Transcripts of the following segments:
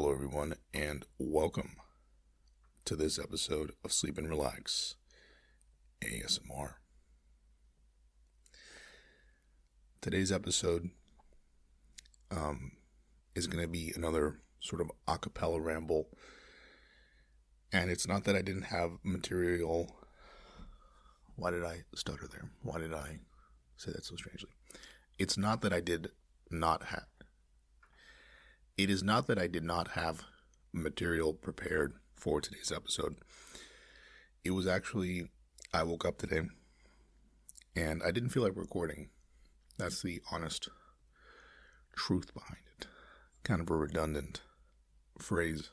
Hello, everyone, and welcome to this episode of Sleep and Relax ASMR. Today's episode is going to be another sort of a cappella ramble, and it's not that I didn't have material. Why did I stutter there? Why did I say that so strangely? It's not that I did not have. It is not that I did not have material prepared for today's episode. It was actually, I woke up today and I didn't feel like recording. That's the honest truth behind it. Kind of a redundant phrase,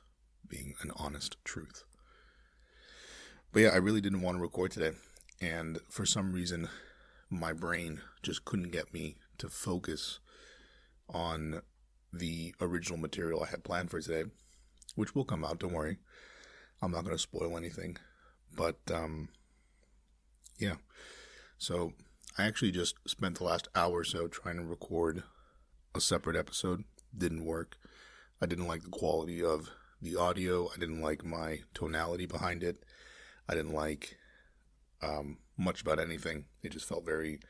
being an honest truth. But yeah, I really didn't want to record today. And for some reason, my brain just couldn't get me to focus on the original material I had planned for today, which will come out, don't worry. I'm not going to spoil anything. But, yeah. So, I actually just spent the last hour or so trying to record a separate episode. Didn't work. I didn't like the quality of the audio. I didn't like my tonality behind it. I didn't like much about anything. It just felt very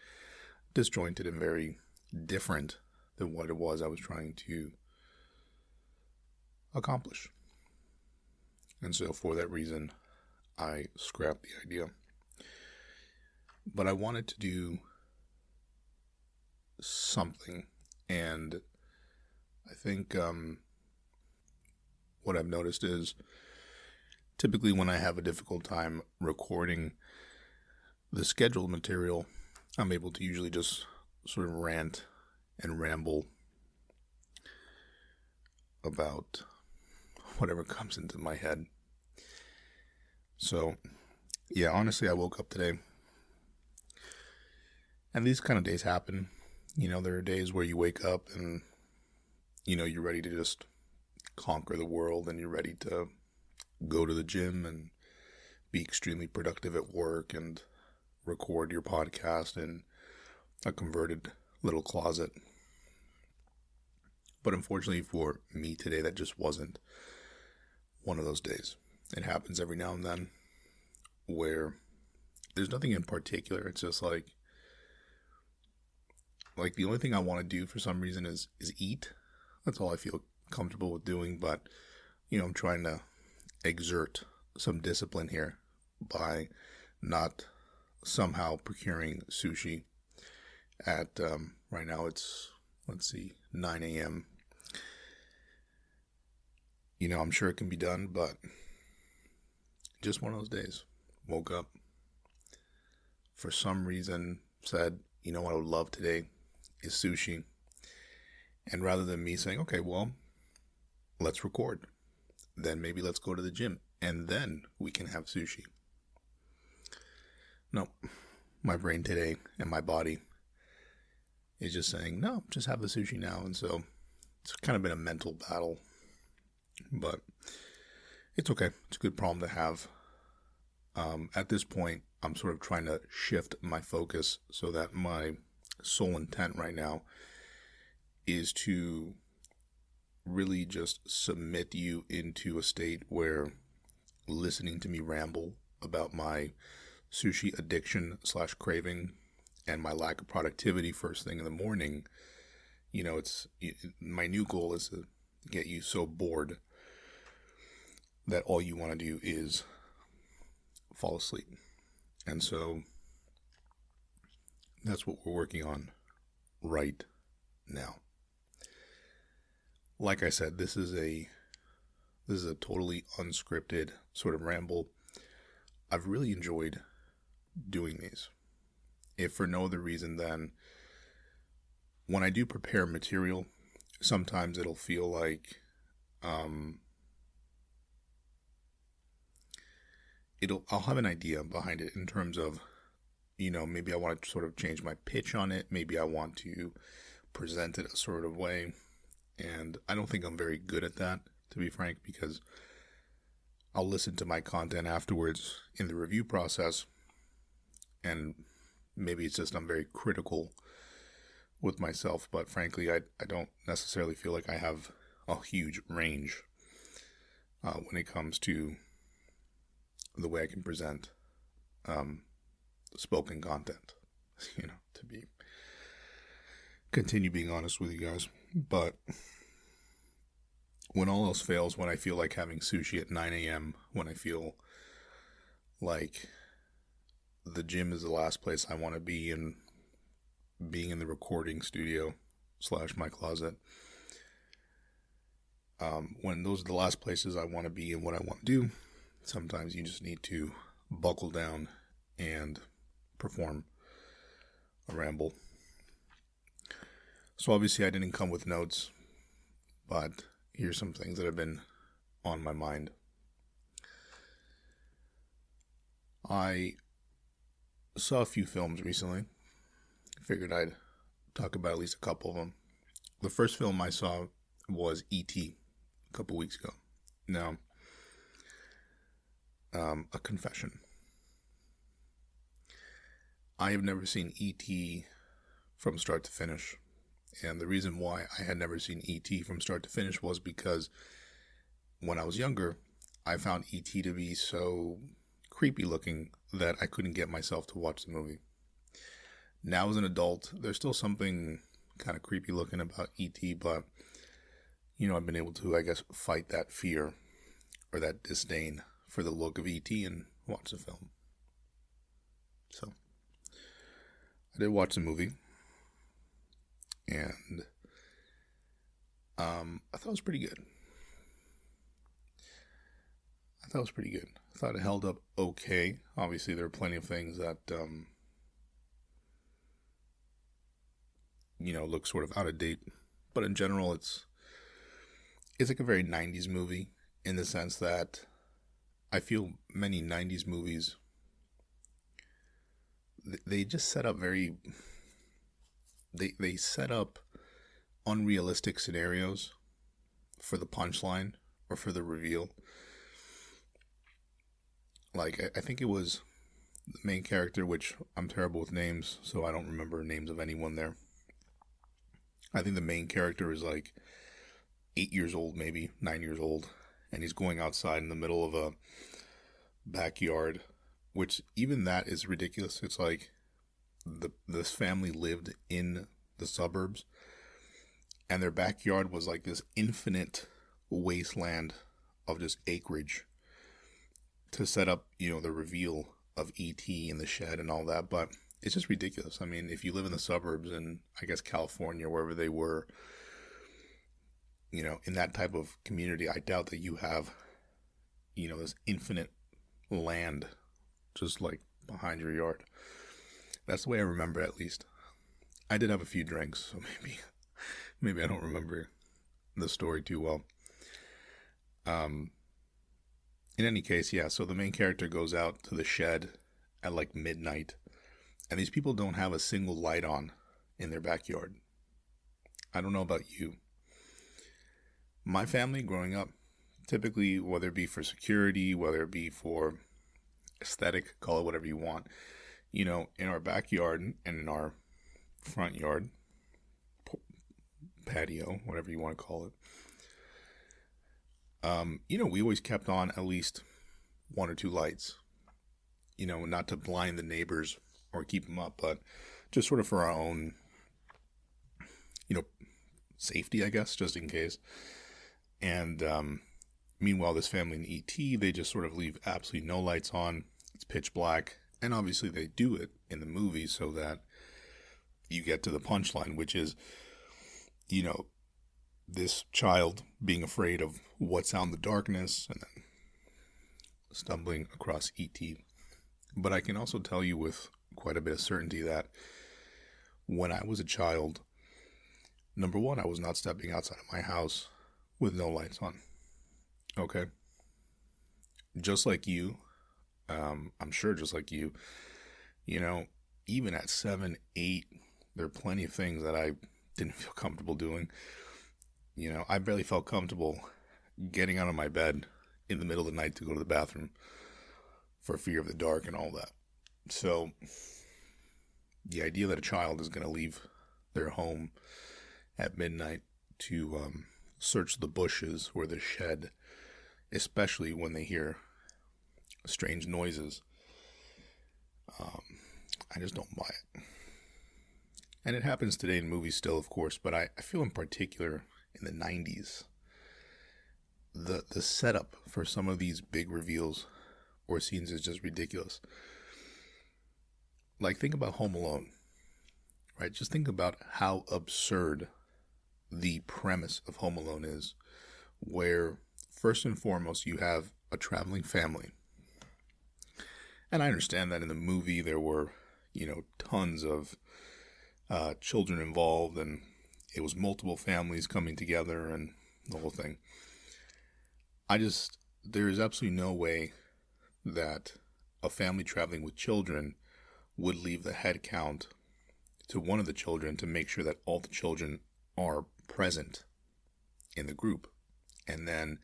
disjointed and very different than what it was I was trying to accomplish. And so for that reason, I scrapped the idea. But I wanted to do something, and I think what I've noticed is typically when I have a difficult time recording the scheduled material, I'm able to usually just sort of rant and ramble about whatever comes into my head. So, yeah, honestly, I woke up today, and these kind of days happen. You know, there are days where you wake up and, you know, you're ready to just conquer the world, and you're ready to go to the gym and be extremely productive at work and record your podcast in a converted little closet. But unfortunately for me today, that just wasn't one of those days. It happens every now and then where there's nothing in particular. It's just like the only thing I want to do for some reason is eat. That's all I feel comfortable with doing. But, you know, I'm trying to exert some discipline here by not somehow procuring sushi at, right now it's, 9 a.m. You know, I'm sure it can be done, but just one of those days. Woke up, for some reason said, you know what I would love today is sushi. And rather than me saying, okay, well, let's record, then maybe let's go to the gym, and then we can have sushi. No, my brain today and my body is just saying, no, just have the sushi now. And so it's kind of been a mental battle, but it's okay. It's a good problem to have. At this point, I'm sort of trying to shift my focus so that my sole intent right now is to really just submit you into a state where listening to me ramble about my sushi addiction / craving and my lack of productivity first thing in the morning, you know, my new goal is to get you so bored that all you want to do is fall asleep. And so that's what we're working on right now. Like I said, this is a totally unscripted sort of ramble. I've really enjoyed doing these. If for no other reason than when I do prepare material, sometimes it'll feel like I'll have an idea behind it in terms of, you know, maybe I want to sort of change my pitch on it. Maybe I want to present it a sort of way. And I don't think I'm very good at that, to be frank, because I'll listen to my content afterwards in the review process, and maybe it's just I'm very critical with myself, but frankly, I don't necessarily feel like I have a huge range when it comes to the way I can present spoken content, to continue being honest with you guys. But when all else fails, when I feel like having sushi at 9 a.m., when I feel like the gym is the last place I want to be, and being in the recording studio / my closet, when those are the last places I want to be and what I want to do, sometimes you just need to buckle down and perform a ramble. So obviously I didn't come with notes, but here's some things that have been on my mind. I saw a few films recently. Figured I'd talk about at least a couple of them. The first film I saw was E.T. a couple weeks ago. Now, a confession. I have never seen E.T. from start to finish. And the reason why I had never seen E.T. from start to finish was because when I was younger, I found E.T. to be so creepy looking that I couldn't get myself to watch the movie. Now as an adult, there's still something kind of creepy looking about E.T., but, I've been able to, I guess, fight that fear or that disdain for the look of E.T. and watch the film. So, I did watch the movie, and I thought it was pretty good. I thought it held up okay. Obviously, there are plenty of things that, look sort of out of date. But in general, it's like a very 90s movie in the sense that I feel many 90s movies, they just set up they set up unrealistic scenarios for the punchline or for the reveal. Like, I think it was the main character, which I'm terrible with names, so I don't remember names of anyone there. I think the main character is like 8 years old, maybe 9 years old, and he's going outside in the middle of a backyard, which even that is ridiculous. It's like this family lived in the suburbs, and their backyard was like this infinite wasteland of just acreage to set up, the reveal of E.T. in the shed and all that. But it's just ridiculous. I mean, if you live in the suburbs in, I guess, California, wherever they were, in that type of community, I doubt that you have, this infinite land just like behind your yard. That's the way I remember it, at least. I did have a few drinks, so maybe I don't remember the story too well. In any case, yeah, so the main character goes out to the shed at like midnight, and these people don't have a single light on in their backyard. I don't know about you. My family growing up, typically, whether it be for security, whether it be for aesthetic, call it whatever you want, in our backyard and in our front yard, patio, whatever you want to call it, we always kept on at least one or two lights, not to blind the neighbors or keep them up, but just sort of for our own, safety, I guess, just in case. And meanwhile, this family in E.T., they just sort of leave absolutely no lights on. It's pitch black. And obviously they do it in the movie so that you get to the punchline, which is, this child being afraid of what's out in the darkness and then stumbling across E.T. But I can also tell you with quite a bit of certainty that when I was a child, number one, I was not stepping outside of my house with no lights on. Okay? Just like you, I'm sure just like you, even at 7, 8, there are plenty of things that I didn't feel comfortable doing. I barely felt comfortable getting out of my bed in the middle of the night to go to the bathroom for fear of the dark and all that. So the idea that a child is going to leave their home at midnight to search the bushes or the shed especially when they hear strange noises. I just don't buy it. And it happens today in movies still, of course, but I feel in particular in the 90s, the setup for some of these big reveals or scenes is just ridiculous. Like, think about Home Alone, right? Just think about how absurd the premise of Home Alone is, where first and foremost you have a traveling family. And I understand that in the movie there were, tons of children involved, and it was multiple families coming together and the whole thing. There is absolutely no way that a family traveling with children would leave the head count to one of the children to make sure that all the children are present in the group and then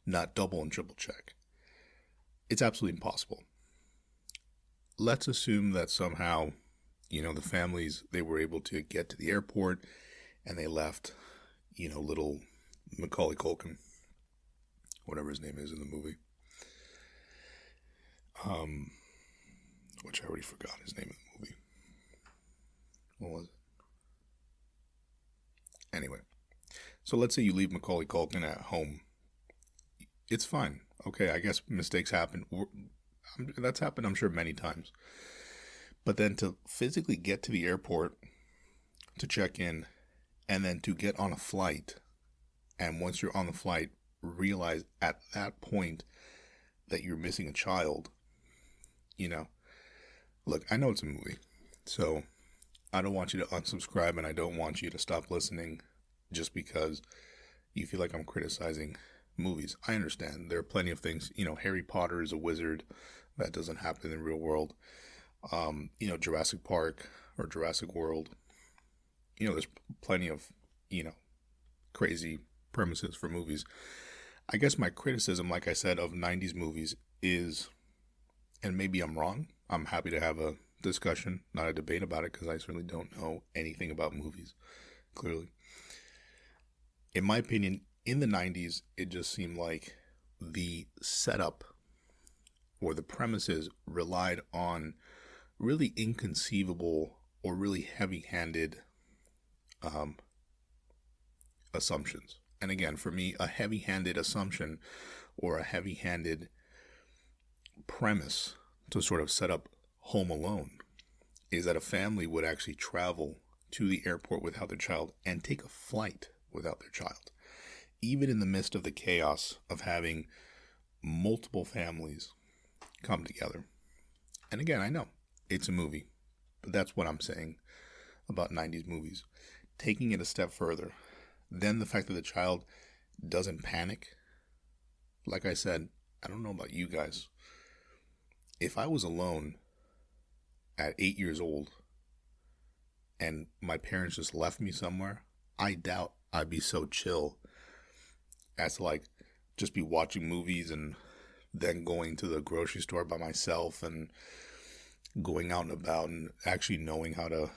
not double and triple check. It's absolutely impossible. Let's assume that somehow, the families, they were able to get to the airport and they left, little Macaulay Culkin, whatever his name is in the movie. Which I already forgot his name in the movie. What was it? Anyway, so let's say you leave Macaulay Culkin at home. It's fine. Okay, I guess mistakes happen. That's happened, I'm sure, many times. But then to physically get to the airport, to check in, and then to get on a flight, and once you're on the flight, realize at that point that you're missing a child, Look, I know it's a movie, so I don't want you to unsubscribe, and I don't want you to stop listening just because you feel like I'm criticizing movies. I understand. There are plenty of things. Harry Potter is a wizard. That doesn't happen in the real world. Jurassic Park or Jurassic World. There's plenty of, crazy premises for movies. I guess my criticism, like I said, of 90s movies is, and maybe I'm wrong, I'm happy to have a discussion, not a debate about it, because I certainly don't know anything about movies, clearly. In my opinion, in the 90s, it just seemed like the setup or the premises relied on really inconceivable or really heavy-handed assumptions. And again, for me, a heavy-handed assumption or a heavy-handed premise to sort of set up Home Alone is that a family would actually travel to the airport without their child and take a flight without their child, even in the midst of the chaos of having multiple families come together. And again, I know it's a movie, but that's what I'm saying about 90s movies. Taking it a step further, then the fact that the child doesn't panic. Like I said, I don't know about you guys. If I was alone at 8 years old and my parents just left me somewhere, I doubt I'd be so chill as to just be watching movies and then going to the grocery store by myself and going out and about and actually knowing how to,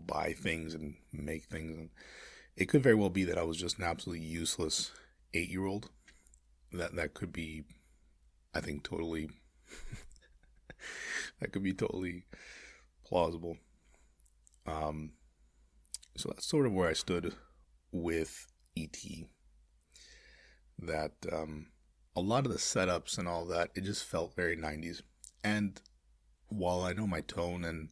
buy things and make things. And it could very well be that I was just an absolutely useless 8-year-old. That could be, I think, totally that could be totally plausible. So that's sort of where I stood with E.T. That a lot of the setups and all that, it just felt very 90s. And while I know my tone and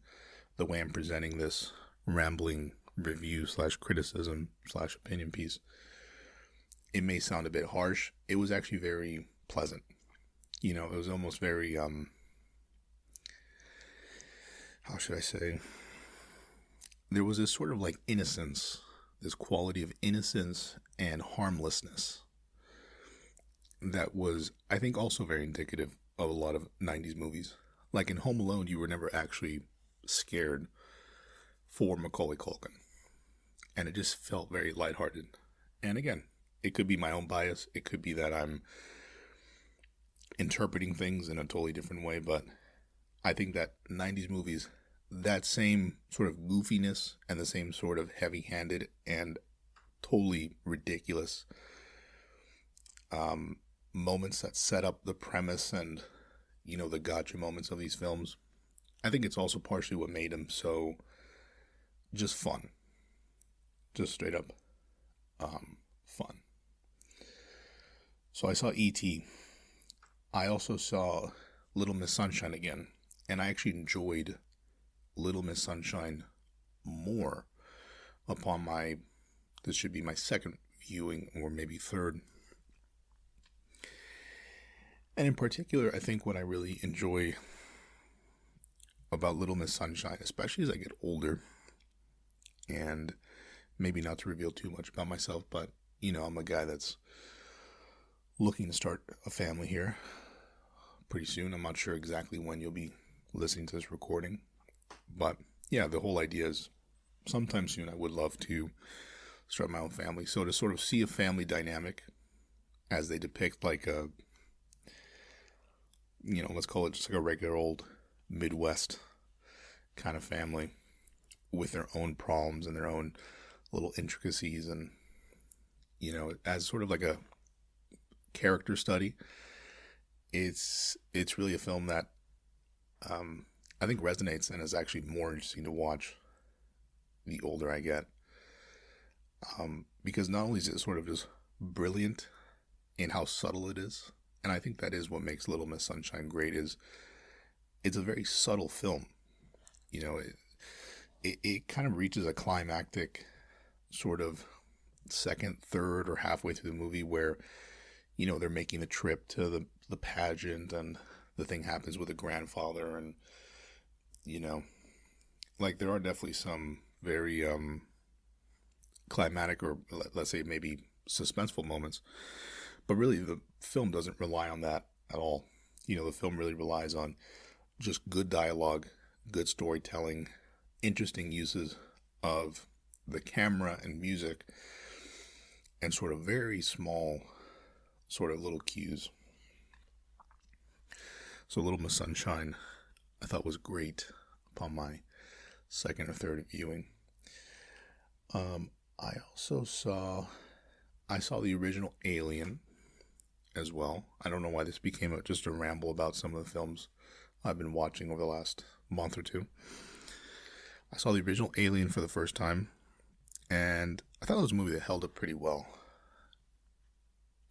the way I'm presenting this rambling review / criticism / opinion piece, it may sound a bit harsh. It was actually very pleasant. It was almost very, how should I say? There was this sort of innocence, this quality of innocence and harmlessness that was, I think, also very indicative of a lot of 90s movies. Like in Home Alone, you were never actually scared for Macaulay Culkin. And it just felt very lighthearted. And again, it could be my own bias. It could be that I'm interpreting things in a totally different way. But I think that 90s movies, that same sort of goofiness and the same sort of heavy-handed and totally ridiculous moments that set up the premise and, the gotcha moments of these films. I think it's also partially what made them so just fun. Just straight up fun. So I saw E.T. I also saw Little Miss Sunshine again, and I actually enjoyed Little Miss Sunshine more upon this should be my second viewing, or maybe third. And in particular, I think what I really enjoy about Little Miss Sunshine, especially as I get older, and maybe not to reveal too much about myself, but, I'm a guy that's looking to start a family here pretty soon. I'm not sure exactly when you'll be listening to this recording, but yeah, the whole idea is sometime soon I would love to start my own family. So to sort of see a family dynamic as they depict like a, let's call it just like a regular old Midwest kind of family with their own problems and their own little intricacies, and, as sort of like a character study, it's really a film that I think resonates and is actually more interesting to watch the older I get. Because not only is it sort of just brilliant in how subtle it is, and I think that is what makes Little Miss Sunshine great, is it's a very subtle film. It kind of reaches a climactic sort of second, third, or halfway through the movie where, they're making the trip to the pageant, and the thing happens with the grandfather, and, like there are definitely some very climatic, or let's say maybe suspenseful moments, but really the film doesn't rely on that at all. The film really relies on just good dialogue, good storytelling, interesting uses of the camera and music, and sort of very small sort of little cues. So Little Miss Sunshine I thought was great upon my second or third viewing. I also saw the original Alien as well. I don't know why this became just a ramble about some of the films I've been watching over the last month or two. I saw the original Alien for the first time, and I thought it was a movie that held up pretty well.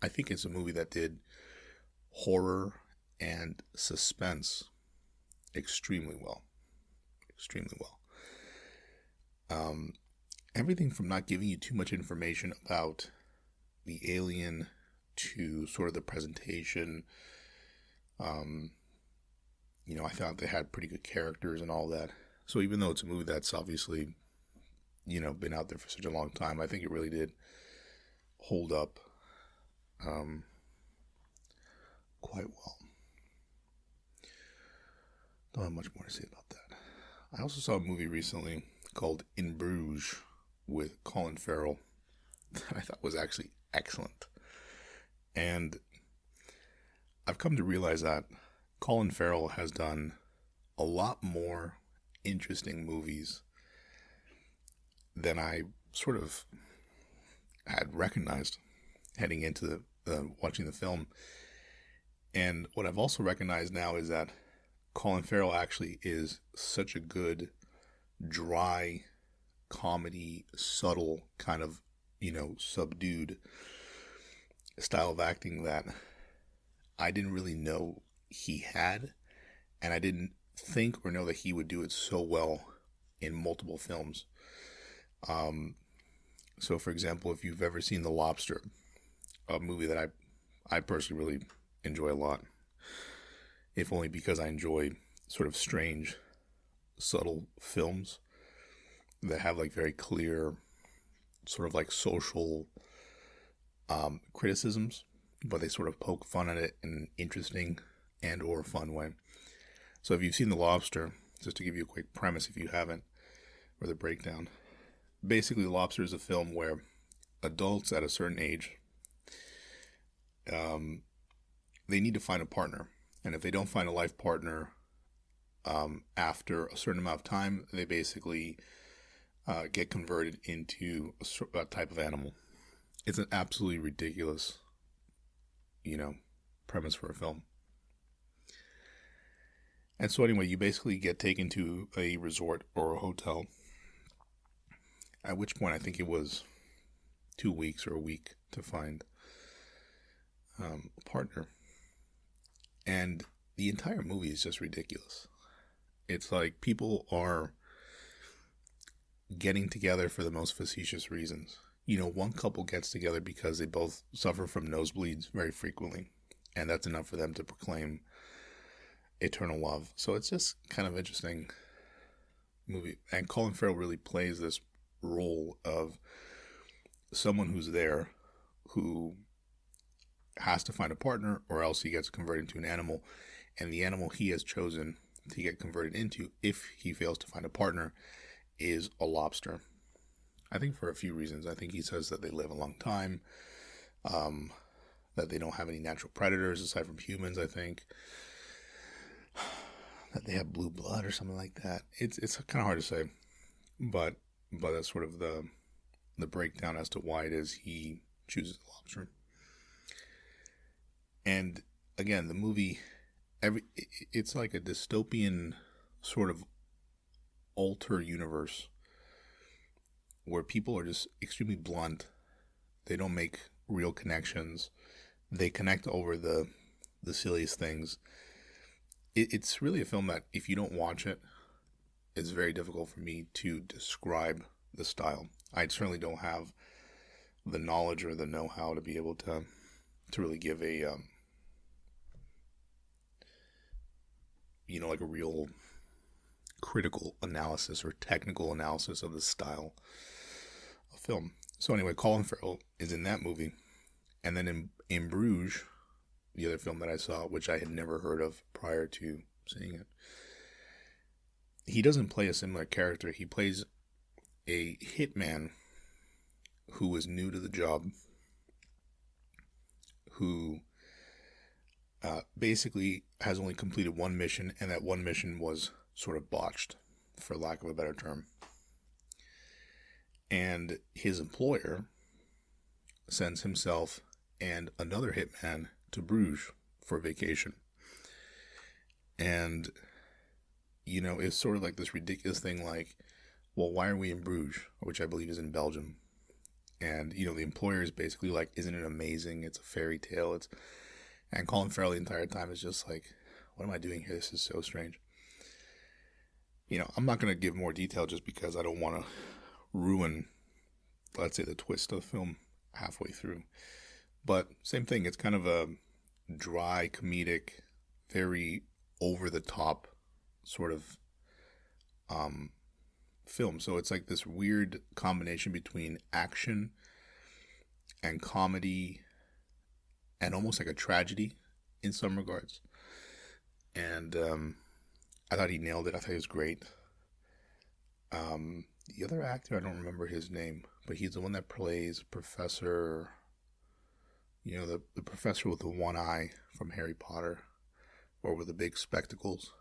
I think it's a movie that did horror and suspense extremely well. Extremely well. Everything from not giving you too much information about the alien to sort of the presentation. I thought they had pretty good characters and all that. So even though it's a movie that's obviously, been out there for such a long time, I think it really did hold up quite well. Don't have much more to say about that. I also saw a movie recently called In Bruges with Colin Farrell that I thought was actually excellent. And I've come to realize that Colin Farrell has done a lot more interesting movies than I sort of had recognized heading into watching the film. And what I've also recognized now is that Colin Farrell actually is such a good, dry, comedy, subtle, kind of, subdued style of acting that I didn't really know he had, and I didn't think or know that he would do it so well in multiple films. So for example, if you've ever seen The Lobster, a movie that I personally really enjoy a lot, if only because I enjoy sort of strange, subtle films that have like very clear sort of like social criticisms, but they sort of poke fun at it in an interesting and or fun way. So if you've seen The Lobster, just to give you a quick premise if you haven't, or the breakdown, basically The Lobster is a film where adults at a certain age, they need to find a partner. And if they don't find a life partner after a certain amount of time, they basically get converted into a type of animal. It's an absolutely ridiculous premise for a film. And so anyway, you basically get taken to a resort or a hotel, at which point I think it was 2 weeks or a week to find a partner. And the entire movie is just ridiculous. It's like people are getting together for the most facetious reasons. One couple gets together because they both suffer from nosebleeds very frequently, and that's enough for them to proclaim eternal love. So it's just kind of interesting movie. And Colin Farrell really plays this role of someone who's there who has to find a partner, or else he gets converted into an animal, and the animal he has chosen to get converted into, if he fails to find a partner, is a lobster. I think for a few reasons. I think he says that they live a long time, that they don't have any natural predators aside from humans. I think that they have blue blood or something like that. It's kind of hard to say, but that's sort of the breakdown as to why it is he chooses the lobster. And again, the movie, it's like a dystopian sort of alter universe where people are just extremely blunt. They don't make real connections. They connect over the silliest things. It's really a film that if you don't watch it, it's very difficult for me to describe the style. I certainly don't have the knowledge or the know-how to be able to really give a like a real critical analysis or technical analysis of the style of film. So anyway, Colin Farrell is in that movie. And then in Bruges, the other film that I saw, which I had never heard of prior to seeing it, he doesn't play a similar character. He plays a hitman who is new to the job, who basically has only completed one mission, and that one mission was sort of botched, for lack of a better term. And his employer sends himself and another hitman to Bruges for vacation. And, it's sort of like this ridiculous thing like, well, why are we in Bruges? Which I believe is in Belgium. And, the employer is basically like, isn't it amazing? It's a fairy tale. And Colin Farrell the entire time is just like, what am I doing here? This is so strange. I'm not going to give more detail just because I don't want to ruin, let's say, the twist of the film halfway through. But same thing. It's kind of a dry, comedic, very over-the-top sort of film. So it's like this weird combination between action and comedy and almost like a tragedy in some regards. And I thought he nailed it. I thought he was great. The other actor, I don't remember his name, but he's the one that plays Professor, the professor with the one eye from Harry Potter, or with the big spectacles.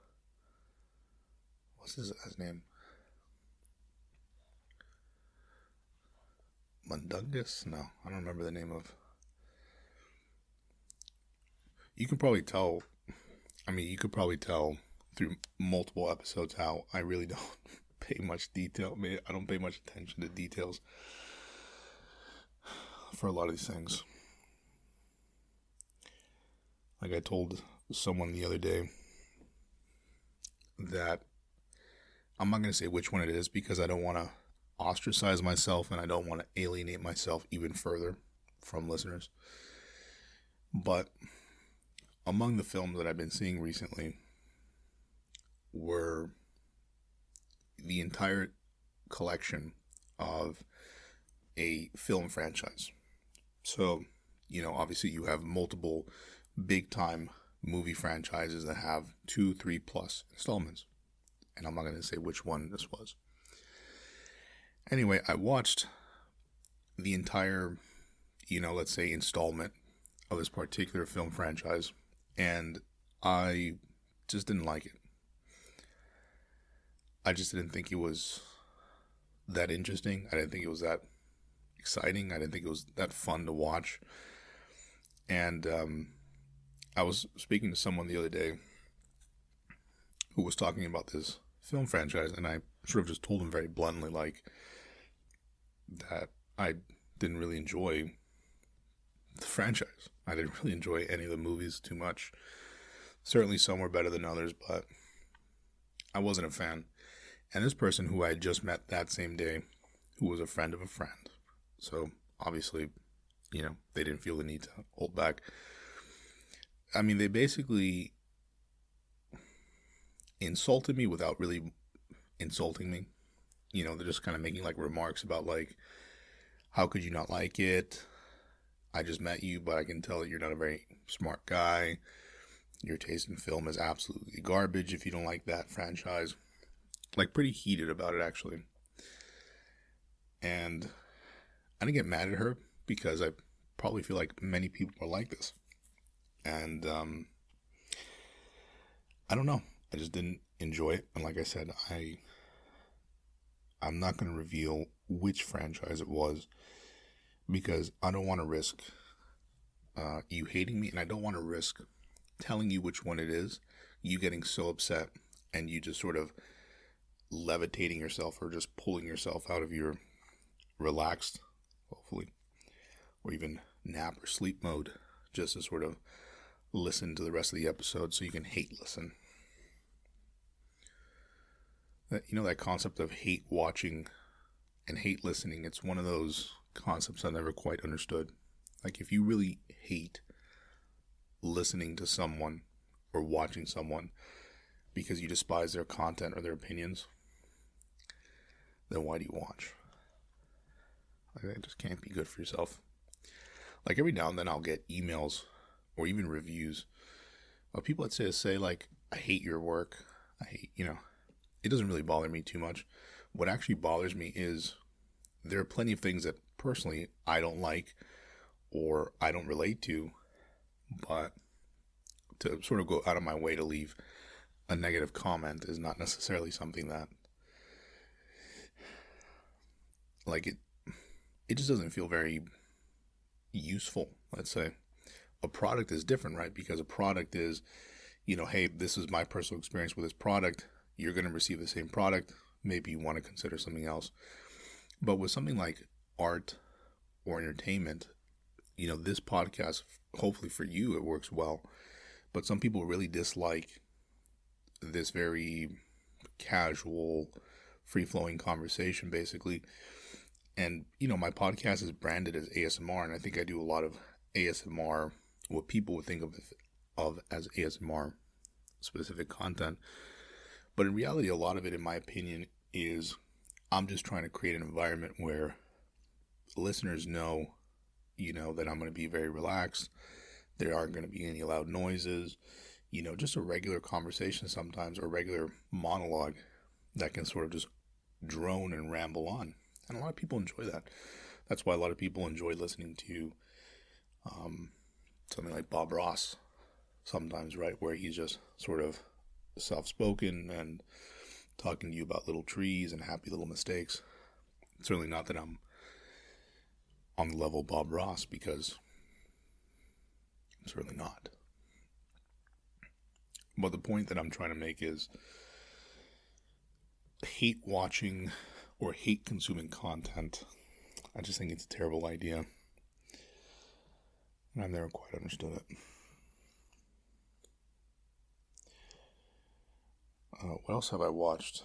What's his name? Mundungus? No, I don't remember the name of. You could probably tell through multiple episodes how I really don't pay much detail. I don't pay much attention to details for a lot of these things. Like I told someone the other day that I'm not going to say which one it is because I don't want to ostracize myself and I don't want to alienate myself even further from listeners. But among the films that I've been seeing recently were the entire collection of a film franchise. So, obviously you have multiple big time movie franchises that have 2, 3 plus installments. And I'm not going to say which one this was. Anyway, I watched the entire, let's say installment of this particular film franchise, and I just didn't like it. I just didn't think it was that interesting. I didn't think it was that exciting. I didn't think it was that fun to watch. And I was speaking to someone the other day who was talking about this film franchise, and I sort of just told him very bluntly, like, that I didn't really enjoy the franchise. I didn't really enjoy any of the movies too much. Certainly some were better than others, but I wasn't a fan. And this person who I had just met that same day, who was a friend of a friend, so obviously, they didn't feel the need to hold back. I mean, they basically insulted me without really insulting me. They're just kind of making like remarks about like, how could you not like it? I just met you, but I can tell that you're not a very smart guy. Your taste in film is absolutely garbage if you don't like that franchise. Like, pretty heated about it, actually. And I didn't get mad at her because I probably feel like many people are like this. And I don't know. I just didn't enjoy it. And like I said, I'm not going to reveal which franchise it was because I don't want to risk you hating me, and I don't want to risk telling you which one it is, you getting so upset, and you just sort of levitating yourself or just pulling yourself out of your relaxed, hopefully, or even nap or sleep mode, just to sort of listen to the rest of the episode so you can hate listen. That concept of hate watching and hate listening, it's one of those concepts I never quite understood. Like, if you really hate listening to someone or watching someone because you despise their content or their opinions, then why do you watch? Like, that just can't be good for yourself. Like, every now and then I'll get emails or even reviews of people that say like, I hate your work. I hate, it doesn't really bother me too much. What actually bothers me is there are plenty of things that personally I don't like or I don't relate to, but to sort of go out of my way to leave a negative comment is not necessarily something that, like, it just doesn't feel very useful, let's say. A product is different, right? Because a product is, hey, this is my personal experience with this product. You're going to receive the same product. Maybe you want to consider something else. But with something like art or entertainment, this podcast, hopefully for you, it works well. But some people really dislike this very casual, free-flowing conversation, basically. And, my podcast is branded as ASMR, and I think I do a lot of ASMR, what people would think of as ASMR specific content. But in reality, a lot of it, in my opinion, is I'm just trying to create an environment where listeners know, that I'm going to be very relaxed. There aren't going to be any loud noises, just a regular conversation sometimes, or regular monologue that can sort of just drone and ramble on. And a lot of people enjoy that. That's why a lot of people enjoy listening to something like Bob Ross sometimes, right? Where he's just sort of soft-spoken and talking to you about little trees and happy little mistakes. Certainly not that I'm on the level of Bob Ross, because I'm certainly not. But the point that I'm trying to make is hate watching or hate consuming content. I just think it's a terrible idea. And I've never quite understood it. What else have I watched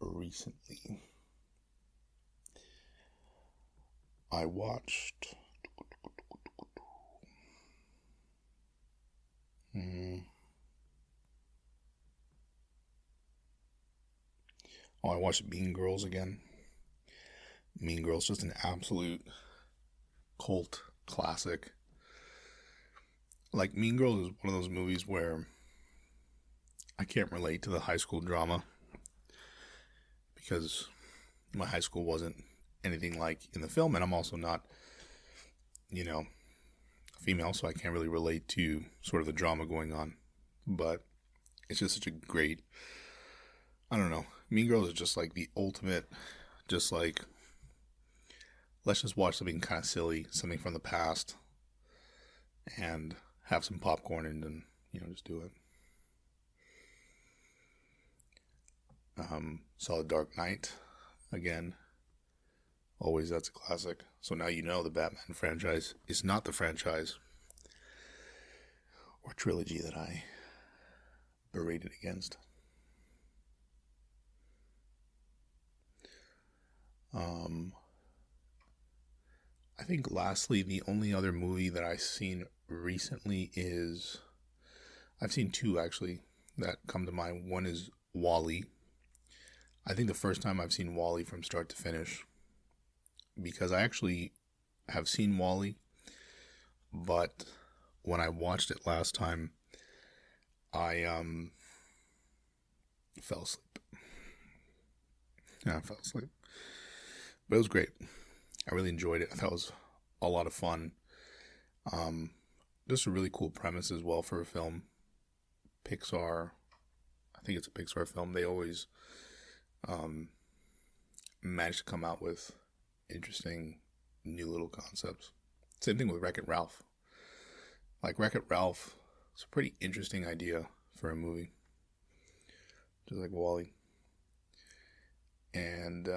recently? I watched... I watched Mean Girls again. Mean Girls, just an absolute cult classic. Like, Mean Girls is one of those movies where I can't relate to the high school drama because my high school wasn't anything like in the film, and I'm also not, female, so I can't really relate to sort of the drama going on. But it's just such a great, I don't know, Mean Girls is just like the ultimate, just like, let's just watch something kind of silly, something from the past, and have some popcorn and then, just do it. Saw The Dark Knight again. Always, that's a classic. So now you know the Batman franchise is not the franchise or trilogy that I berated against. I think lastly, the only other movie that I've seen recently is, I've seen two actually that come to mind. One is WALL-E. I think the first time I've seen WALL-E from start to finish, because I actually have seen WALL-E, but when I watched it last time, I fell asleep. Yeah, I fell asleep. But it was great. I really enjoyed it. I thought it was a lot of fun. Just a really cool premise as well for a film. Pixar, I think it's a Pixar film. They always manage to come out with interesting new little concepts. Same thing with Wreck-It Ralph. Like Wreck-It Ralph, it's a pretty interesting idea for a movie. Just like WALL-E. And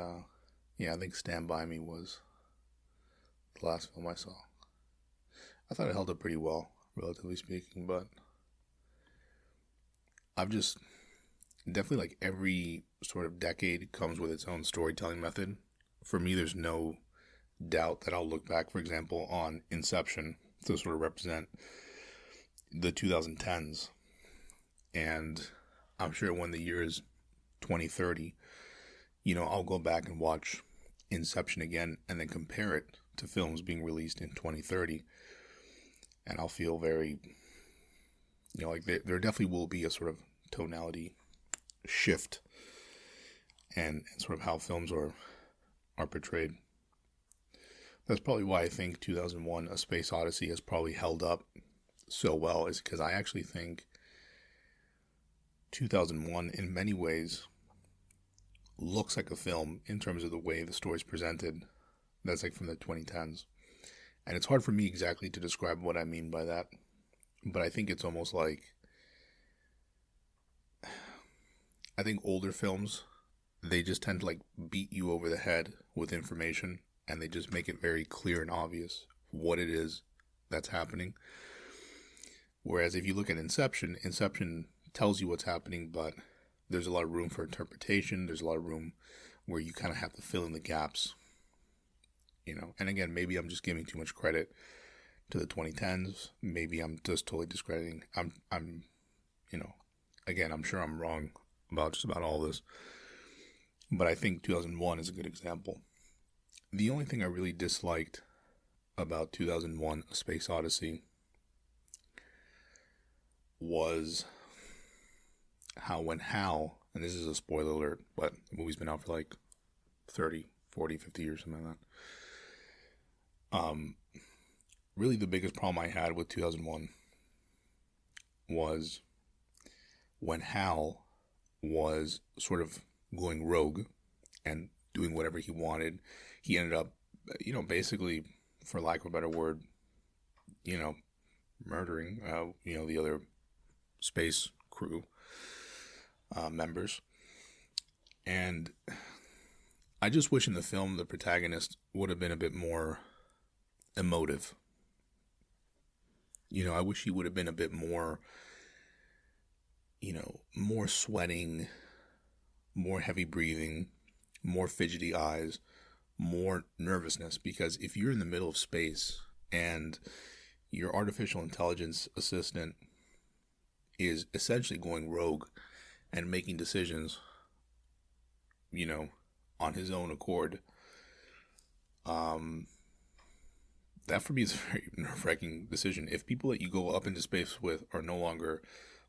yeah, I think Stand By Me was the last film I saw. I thought it held up pretty well, relatively speaking, but I've just definitely, like, every sort of decade comes with its own storytelling method. For me, there's no doubt that I'll look back, for example, on Inception to sort of represent the 2010s. And I'm sure when the year is 2030, I'll go back and watch Inception again and then compare it to films being released in 2030. And I'll feel very, like there definitely will be a sort of tonality shift and sort of how films are portrayed. That's probably why I think 2001 A Space Odyssey has probably held up so well, is because I actually think 2001 in many ways looks like a film in terms of the way the story's presented that's like from the 2010s. And it's hard for me exactly to describe what I mean by that, but I think it's almost like, I think older films, they just tend to like beat you over the head with information, and they just make it very clear and obvious what it is that's happening. Whereas if you look at Inception tells you what's happening, but there's a lot of room for interpretation. There's a lot of room where you kind of have to fill in the gaps, And again, maybe I'm just giving too much credit to the 2010s. Maybe I'm just totally discrediting. Again, I'm sure I'm wrong about just about all this. But I think 2001 is a good example. The only thing I really disliked about 2001 A Space Odyssey was how when Hal, and this is a spoiler alert, but the movie's been out for like 30, 40, 50 years, something like that. Really the biggest problem I had with 2001 was when Hal was sort of going rogue and doing whatever he wanted. He ended up, basically, for lack of a better word, murdering, the other space crew members. And I just wish in the film the protagonist would have been a bit more emotive. I wish he would have been a bit more, more sweating, more heavy breathing, more fidgety eyes, more nervousness. Because if you're in the middle of space and your artificial intelligence assistant is essentially going rogue and making decisions, on his own accord, that for me is a very nerve-wracking decision. If people that you go up into space with are no longer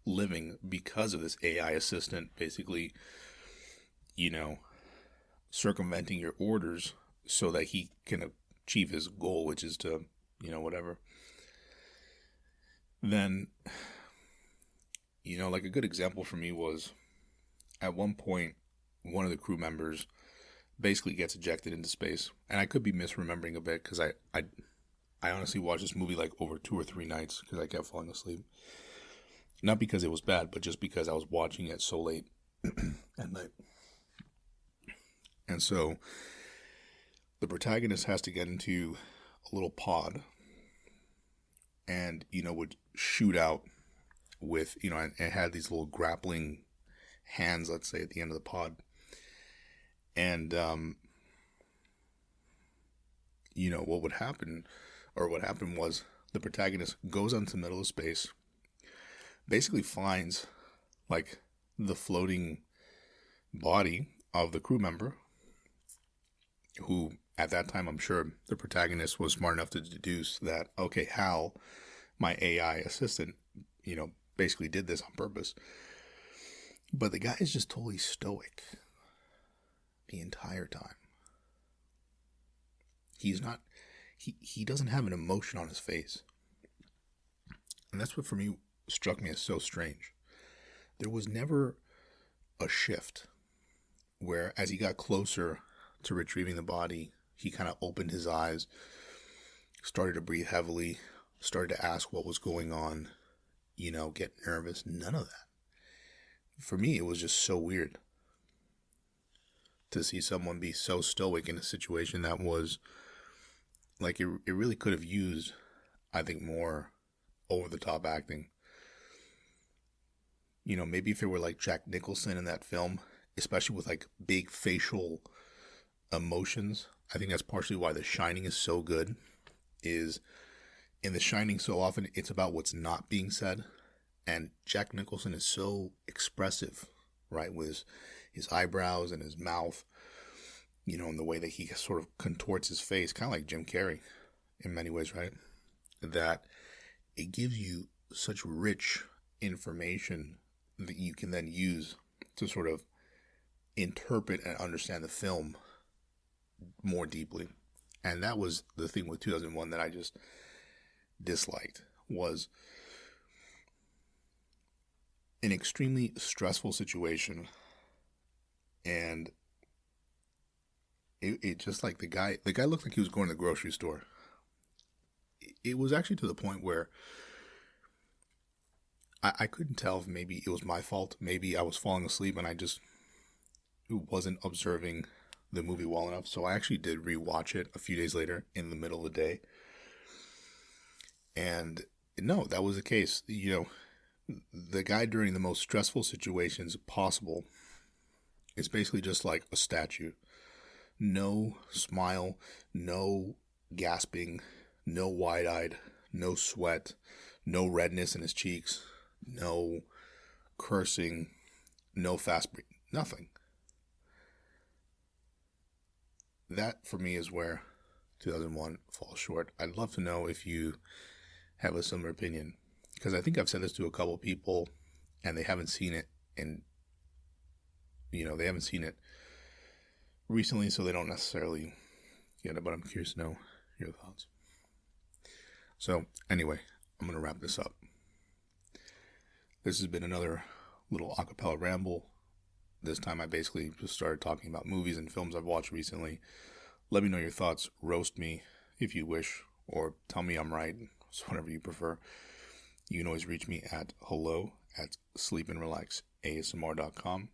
living because of this AI assistant basically, circumventing your orders so that he can achieve his goal, which is to, whatever, then, like a good example for me was at one point, one of the crew members basically gets ejected into space. And I could be misremembering a bit because I I honestly watched this movie like over 2 or 3 nights because I kept falling asleep. Not because it was bad, but just because I was watching it so late at night. And so the protagonist has to get into a little pod and, would shoot out with, and it had these little grappling hands, let's say, at the end of the pod. And, what would happen, or what happened was the protagonist goes into the middle of space, basically finds, like, the floating body of the crew member, who, at that time, I'm sure the protagonist was smart enough to deduce that, okay, Hal, my AI assistant, basically did this on purpose. But the guy is just totally stoic the entire time. He's not, he doesn't have an emotion on his face. And that's what for me struck me as so strange. There was never a shift where as he got closer to retrieving the body, he kind of opened his eyes, started to breathe heavily, started to ask what was going on, get nervous. None of that. For me, it was just so weird to see someone be so stoic in a situation that was like it really could have used, I think, more over-the-top acting. Maybe if it were like Jack Nicholson in that film, especially with like big facial emotions. I think that's partially why The Shining is so good, is in The Shining so often it's about what's not being said. And Jack Nicholson is so expressive, right, with his eyebrows and his mouth, and the way that he sort of contorts his face, kind of like Jim Carrey in many ways, right? That it gives you such rich information that you can then use to sort of interpret and understand the film more deeply. And that was the thing with 2001 that I just disliked, was an extremely stressful situation, and it just like the guy looked like he was going to the grocery store. It was actually to the point where I couldn't tell if maybe it was my fault. Maybe I was falling asleep and I just wasn't observing the movie well enough. So I actually did rewatch it a few days later in the middle of the day. And no, that was the case. The guy during the most stressful situations possible is basically just like a statue. No smile, no gasping, no wide-eyed, no sweat, no redness in his cheeks, no cursing, no fast breathing, nothing. That, for me, is where 2001 falls short. I'd love to know if you have a similar opinion, because I think I've said this to a couple of people, and they haven't seen it, and, they haven't seen it recently, so they don't necessarily get it, but I'm curious to know your thoughts. So, anyway, I'm going to wrap this up. This has been another little acapella ramble. This time I basically just started talking about movies and films I've watched recently. Let me know your thoughts. Roast me if you wish, or tell me I'm right. It's whatever you prefer. You can always reach me at hello@sleepandrelaxasmr.com.